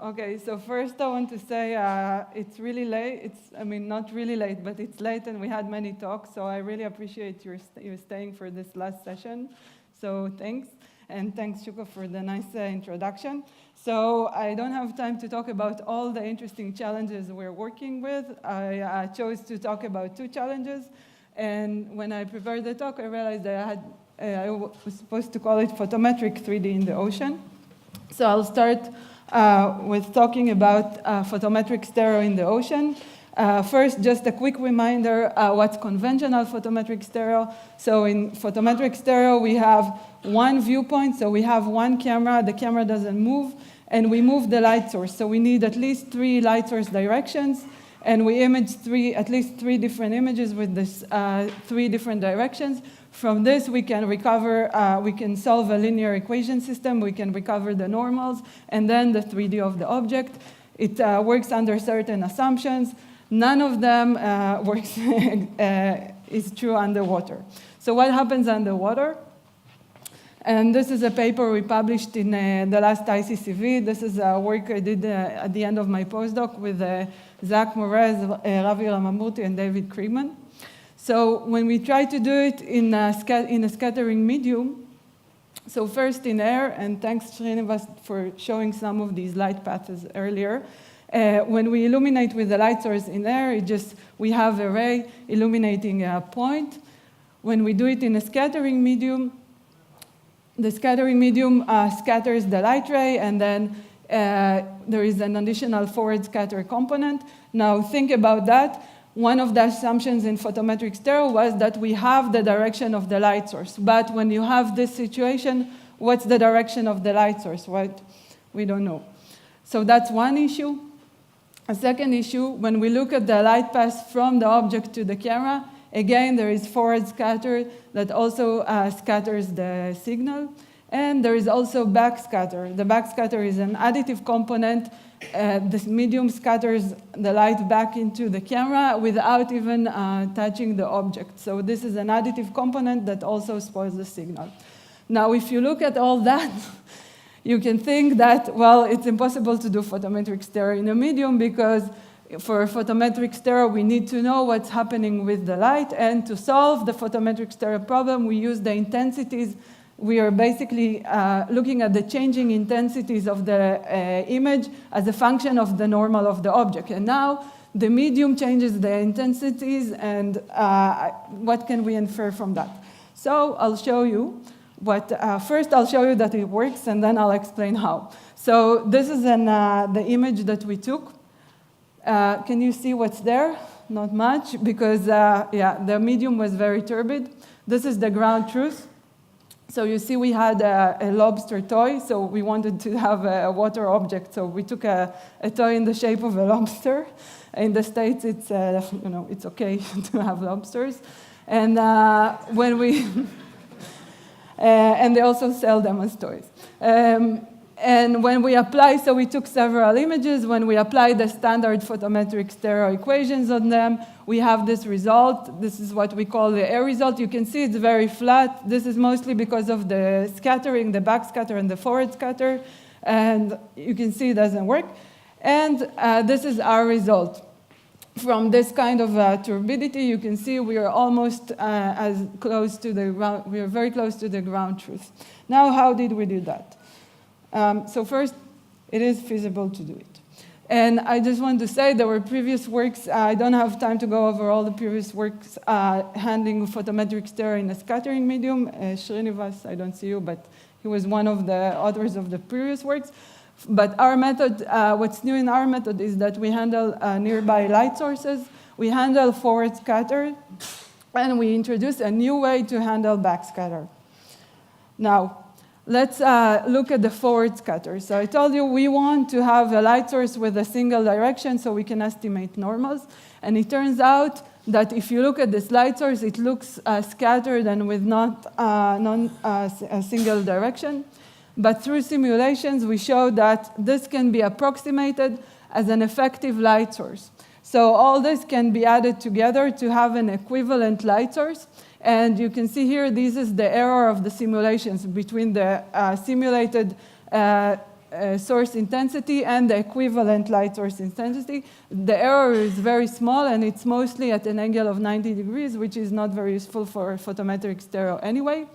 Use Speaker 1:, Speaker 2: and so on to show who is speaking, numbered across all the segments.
Speaker 1: Okay, so first I want to say it's really late. Not really late, but it's late and we had many talks, so I really appreciate you staying for this last session. So thanks, and thanks, Shuko, for the nice introduction. So I don't have time to talk about all the interesting challenges we're working with. I chose to talk about 2 challenges, and when I prepared the talk, I realized that I was supposed to call it photometric 3D in the ocean. So I'll start with talking about photometric stereo in the ocean. First, just a quick reminder what's conventional photometric stereo. So in photometric stereo, we have one viewpoint. So we have one camera. The camera doesn't move. And we move the light source. So we need at least 3 light source directions. And we image at least 3 different images with this 3 different directions. From this, we can recover, we can solve a linear equation system, we can recover the normals, and then the 3D of the object. It works under certain assumptions. None of them is true underwater. So what happens underwater? And this is a paper we published in the last ICCV. This is work I did at the end of my postdoc with Zach Morez, Ravi Ramamurthy, and David Kriegman. So when we try to do it in a scattering medium, so first in air, and thanks Srinivas for showing some of these light paths earlier, when we illuminate with the light source in air, we have a ray illuminating a point. When we do it in a scattering medium, the scattering medium scatters the light ray, and then there is an additional forward scatter component. Now think about that. One of the assumptions in photometric stereo was that we have the direction of the light source. But when you have this situation, what's the direction of the light source, right? We don't know. So that's one issue. A second issue, when we look at the light path from the object to the camera, again, there is forward scatter that also scatters the signal. And there is also backscatter. The backscatter is an additive component. This medium scatters the light back into the camera without even touching the object. So this is an additive component that also spoils the signal. Now, if you look at all that, you can think that, well, it's impossible to do photometric stereo in a medium because for photometric stereo, we need to know what's happening with the light. And to solve the photometric stereo problem, we use the intensities. We are basically looking at the changing intensities of the image as a function of the normal of the object. And now the medium changes the intensities, and what can we infer from that? So I'll show you first I'll show you that it works, and then I'll explain how. So this is the image that we took. Can you see what's there? Not much, because the medium was very turbid. This is the ground truth. So you see we had a lobster toy, so we wanted to have a water object, so we took a toy in the shape of a lobster. In the States, it's okay to have lobsters. And and they also sell them as toys. And when we apply, so we took several images. When we apply the standard photometric stereo equations on them, we have this result. This is what we call the air result. You can see it's very flat. This is mostly because of the scattering, the backscatter and the forward scatter. And you can see it doesn't work. And this is our result. From this kind of turbidity, you can see we are almost as close to the ground. We are very close to the ground truth. Now, how did we do that? So first, it is feasible to do it. And I just want to say there were previous works. I don't have time to go over all the previous works handling photometric stereo in a scattering medium. Srinivas, I don't see you, but he was one of the authors of the previous works. But our method, what's new in our method is that we handle nearby light sources. We handle forward scatter, and we introduce a new way to handle backscatter. Now, let's look at the forward scatter. So I told you we want to have a light source with a single direction so we can estimate normals. And it turns out that if you look at this light source, it looks scattered and with not a single direction. But through simulations, we show that this can be approximated as an effective light source. So all this can be added together to have an equivalent light source. And you can see here, this is the error of the simulations between the simulated source intensity and the equivalent light source intensity. The error is very small, and it's mostly at an angle of 90 degrees, which is not very useful for photometric stereo anyway.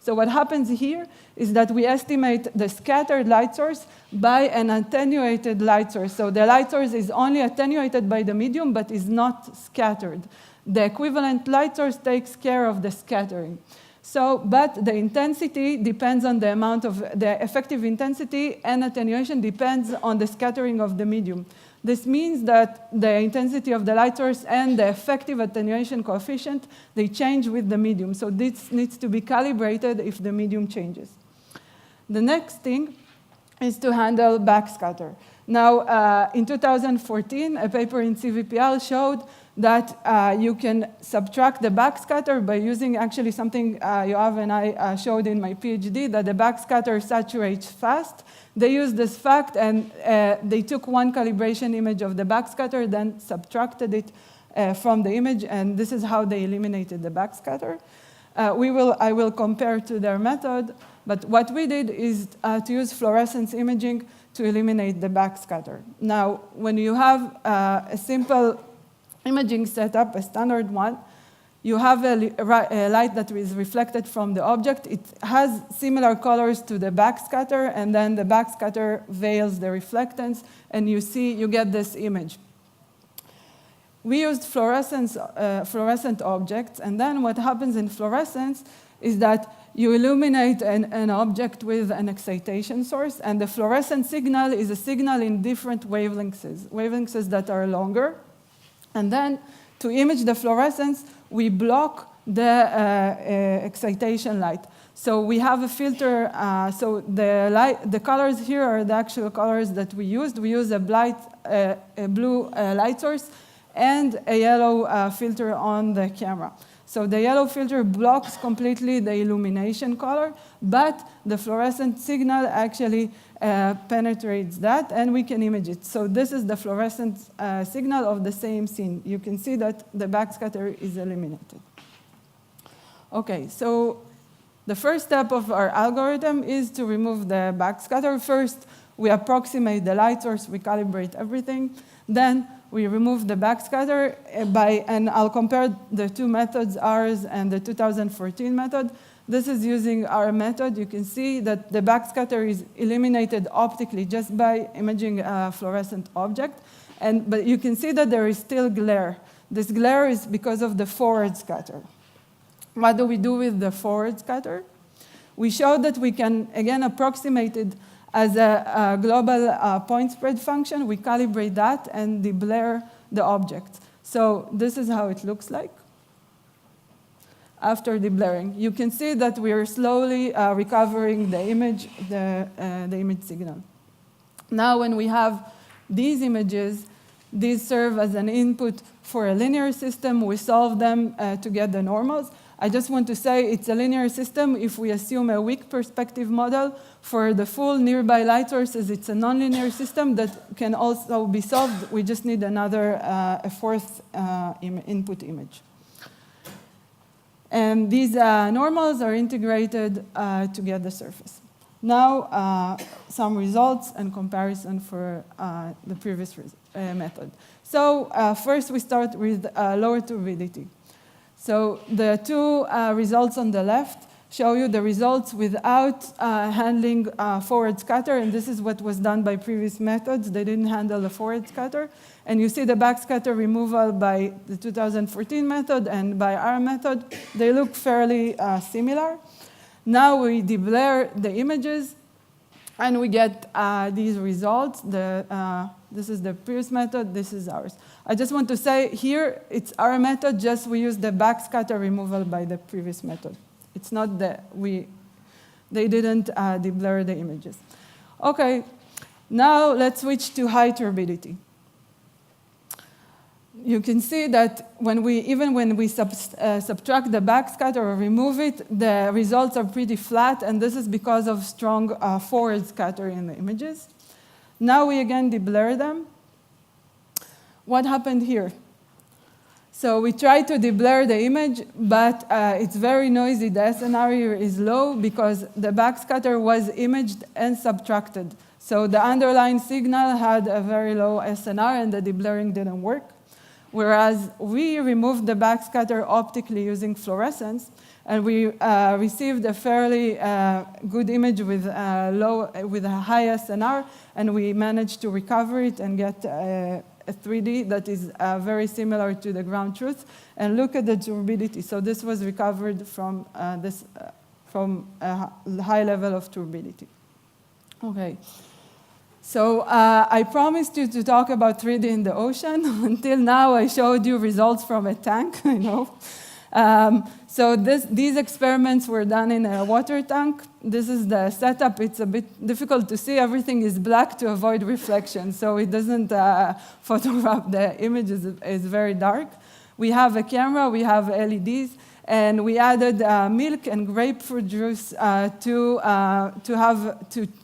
Speaker 1: So what happens here is that we estimate the scattered light source by an attenuated light source. So the light source is only attenuated by the medium, but is not scattered. The equivalent light source takes care of the scattering. So, but the intensity depends on the amount of the effective intensity, and attenuation depends on the scattering of the medium. This means that the intensity of the light source and the effective attenuation coefficient, they change with the medium. So this needs to be calibrated if the medium changes. The next thing is to handle backscatter. Now, in 2014, a paper in CVPR showed that you can subtract the backscatter by using actually something Yoav and I showed in my PhD, that the backscatter saturates fast. They used this fact, and they took one calibration image of the backscatter, then subtracted it from the image, and this is how they eliminated the backscatter. I will compare to their method, but what we did is to use fluorescence imaging to eliminate the backscatter. Now, when you have a simple imaging setup, a standard one, you have a light that is reflected from the object. It has similar colors to the backscatter, and then the backscatter veils the reflectance, and you get this image. We used fluorescent objects, and then what happens in fluorescence is that you illuminate an object with an excitation source, and the fluorescent signal is a signal in different wavelengths that are longer. And then to image the fluorescence, we block the excitation light. So we have a filter, so the colors here are the actual colors that we used. We use a blue light source and a yellow filter on the camera. So the yellow filter blocks completely the illumination color, but the fluorescent signal actually penetrates that, and we can image it. So this is the fluorescent signal of the same scene. You can see that the backscatter is eliminated. Okay, so the first step of our algorithm is to remove the backscatter. First, we approximate the light source, we calibrate everything. Then we remove the backscatter and I'll compare the two methods, ours and the 2014 method. This is using our method. You can see that the backscatter is eliminated optically just by imaging a fluorescent object. But you can see that there is still glare. This glare is because of the forward scatter. What do we do with the forward scatter? We showed that we can, again, approximate it as a global point spread function. We calibrate that and deblur the object. So this is how it looks like after deblurring. You can see that we are slowly recovering the image signal. Now when we have these images, these serve as an input for a linear system. We solve them to get the normals. I just want to say it's a linear system if we assume a weak perspective model. For the full nearby light sources, it's a nonlinear system that can also be solved. We just need a fourth input image. And these normals are integrated to get the surface. Now, some results and comparison for the previous method. So first we start with lower turbidity. So the two results on the left show you the results without handling forward scatter, and this is what was done by previous methods. They didn't handle the forward scatter. And you see the backscatter removal by the 2014 method and by our method. They look fairly similar. Now we deblur the images, and we get these results. This is the previous method, this is ours. I just want to say here, it's our method, just we use the backscatter removal by the previous method. It's not that they didn't deblur the images. Okay, now let's switch to high turbidity. You can see that even when we subtract the backscatter or remove it, the results are pretty flat, and this is because of strong forward scatter in the images. Now we again deblur them. What happened here? So we try to deblur the image, but it's very noisy. The SNR here is low because the backscatter was imaged and subtracted. So the underlying signal had a very low SNR and the deblurring didn't work. Whereas we removed the backscatter optically using fluorescence, and we received a fairly good image with a high SNR, and we managed to recover it and get a 3D that is very similar to the ground truth. And look at the turbidity. So this was recovered from a high level of turbidity. Okay. So I promised you to talk about 3D in the ocean. Until now, I showed you results from a tank, I know. So these experiments were done in a water tank. This is the setup. It's a bit difficult to see. Everything is black to avoid reflection, so it doesn't photograph the images. It's very dark. We have a camera. We have LEDs. And we added milk and grapefruit juice to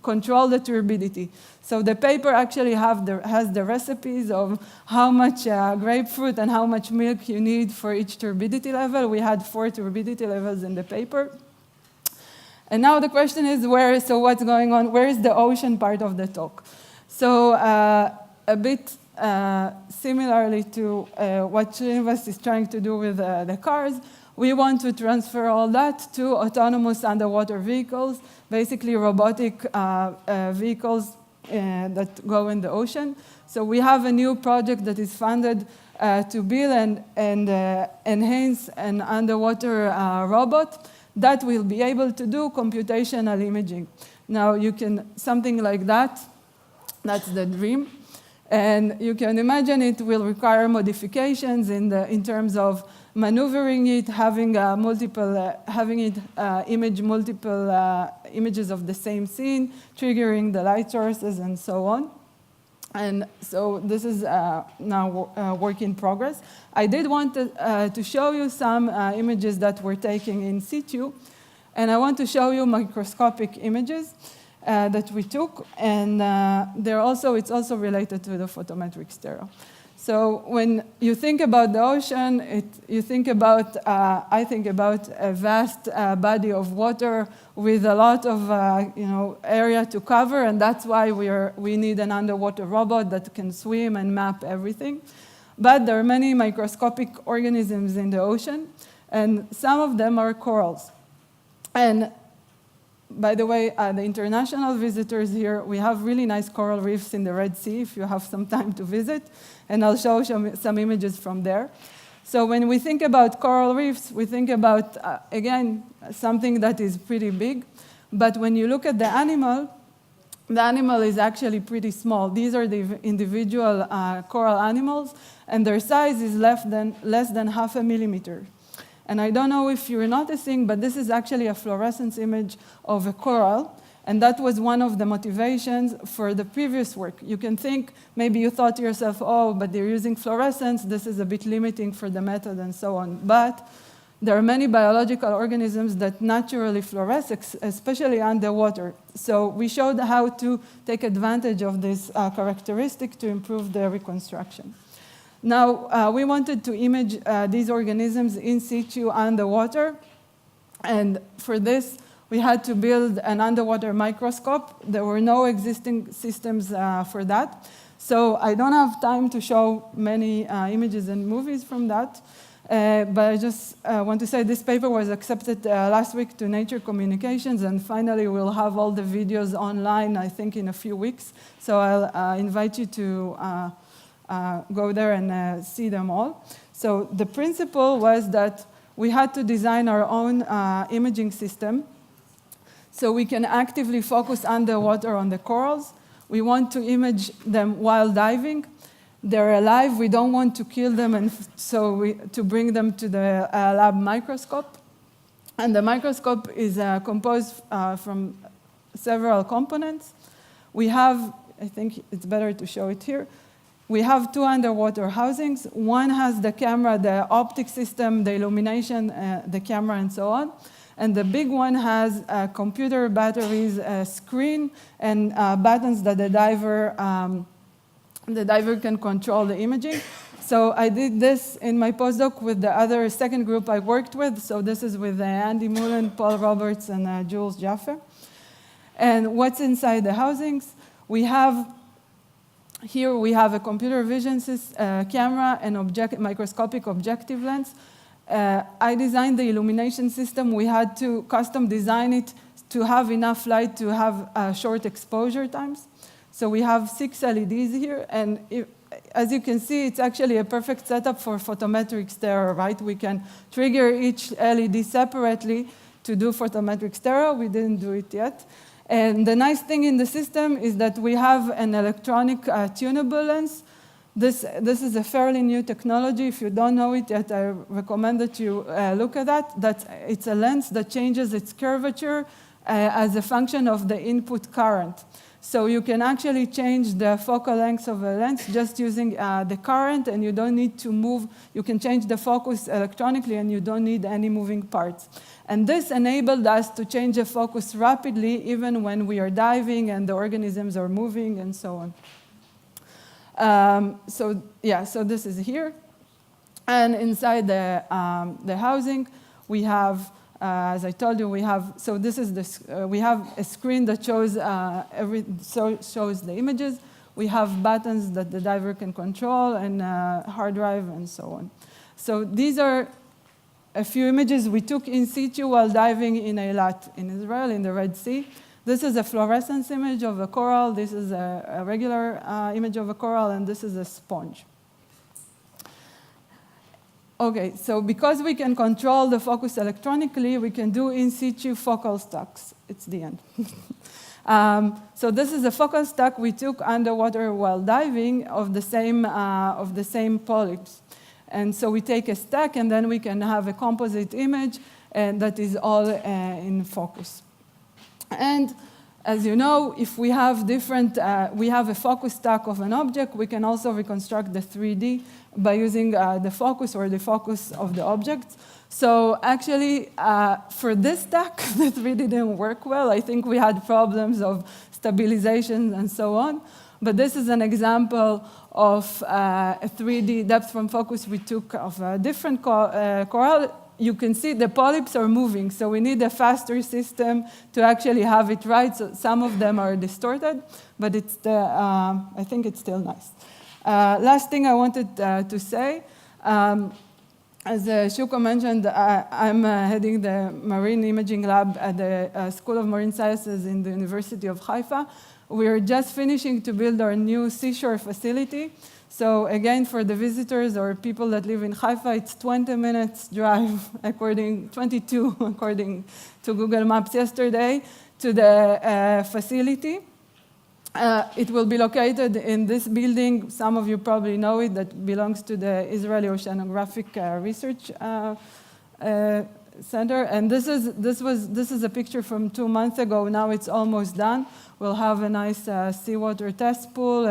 Speaker 1: control the turbidity. So the paper actually has the recipes of how much grapefruit and how much milk you need for each turbidity level. We had 4 turbidity levels in the paper. And now the question is, so what's going on? Where is the ocean part of the talk? So a bit similarly to what Treibitz is trying to do with the cars, we want to transfer all that to autonomous underwater vehicles, basically robotic vehicles that go in the ocean. So we have a new project that is funded to build and enhance an underwater robot that will be able to do computational imaging. Now you can, something like that, that's the dream. And you can imagine it will require modifications in terms of maneuvering it, having it image multiple images of the same scene, triggering the light sources, and so on. And so this is now work in progress. I did want to show you some images that we're taking in situ, and I want to show you microscopic images that we took, and it's also related to the photometric stereo. So when you think about the ocean, I think about a vast body of water with a lot of area to cover, and that's why we need an underwater robot that can swim and map everything. But there are many microscopic organisms in the ocean, and some of them are corals. And by the way, the international visitors here, we have really nice coral reefs in the Red Sea if you have some time to visit, and I'll show some images from there. So when we think about coral reefs, we think about, again, something that is pretty big, but when you look at the animal is actually pretty small. These are the individual coral animals, and their size is less than 0.5 millimeter. And I don't know if you're noticing, but this is actually a fluorescence image of a coral, and that was one of the motivations for the previous work. You can think, maybe you thought to yourself, oh, but they're using fluorescence, this is a bit limiting for the method and so on. But there are many biological organisms that naturally fluoresce, especially underwater. So we showed how to take advantage of this characteristic to improve the reconstruction. Now, we wanted to image these organisms in situ underwater, and for this, we had to build an underwater microscope. There were no existing systems for that, so I don't have time to show many images and movies from that, but I just want to say this paper was accepted last week to Nature Communications, and finally we'll have all the videos online, I think, in a few weeks, so I'll invite you to go there and see them all. So the principle was that we had to design our own imaging system so we can actively focus underwater on the corals. We want to image them while diving. They're alive. We don't want to kill them, and so to bring them to the lab microscope. And the microscope is composed from several components. We have, I think it's better to show it here, we have 2 underwater housings. One has the camera, the optic system, the illumination, the camera, and so on. And the big one has computer batteries, a screen, and buttons that the diver can control the imaging. So I did this in my postdoc with the second group I worked with. So this is with Andy Mullen, Paul Roberts, and Jules Jaffe. And what's inside the housings? Here we have a computer vision camera and microscopic objective lens. I designed the illumination system. We had to custom design it to have enough light to have short exposure times. So we have 6 LEDs here, and as you can see, it's actually a perfect setup for photometric stereo, right? We can trigger each LED separately to do photometric stereo. We didn't do it yet. And the nice thing in the system is that we have an electronic tunable lens. This is a fairly new technology. If you don't know it yet, I recommend that you look at that. It's a lens that changes its curvature as a function of the input current. So you can actually change the focal length of a lens just using the current, and you don't need to move. You can change the focus electronically, and you don't need any moving parts. And this enabled us to change the focus rapidly, even when we are diving and the organisms are moving and so on. So this is here. And inside the housing, we have, as I told you, we have a screen that shows shows the images. We have buttons that the diver can control, and hard drive, and so on. So these are a few images we took in situ while diving in Eilat in Israel, in the Red Sea. This is a fluorescence image of a coral. This is a regular image of a coral, and this is a sponge. Okay, so because we can control the focus electronically, we can do in situ focal stacks. It's the end. So this is a focal stack we took underwater while diving of the same polyps. And so we take a stack, and then we can have a composite image that is all in focus. And as you know, if we have we have a focus stack of an object, we can also reconstruct the 3D by using the focus or the focus of the object. So actually, for this stack, the 3D didn't work well. I think we had problems of stabilization and so on. But this is an example of a 3D depth from focus we took of a different coral. You can see the polyps are moving, so we need a faster system to actually have it right. So some of them are distorted, but I think it's still nice. Last thing I wanted to say, as Shuko mentioned, I'm heading the Marine Imaging Lab at the School of Marine Sciences in the University of Haifa. We're just finishing to build our new seashore facility. So again, for the visitors or people that live in Haifa, it's 20 minutes drive, 22 according to Google Maps yesterday, to the facility. It will be located in this building. Some of you probably know it, that belongs to the Israeli Oceanographic Research Center. And this is a picture from 2 months ago. Now it's almost done. We'll have a nice seawater test pool,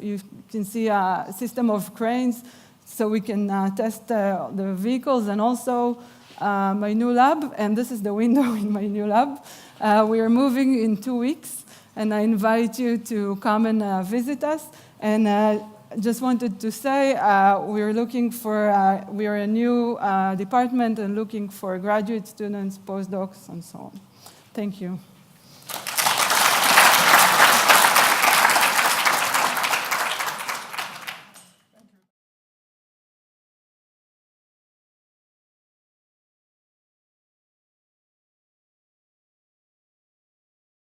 Speaker 1: you can see a system of cranes, so we can test the vehicles, and also my new lab, and this is the window in my new lab. We are moving in 2 weeks, and I invite you to come and visit us. And just wanted to say we are a new department and looking for graduate students, postdocs, and so on. Thank you.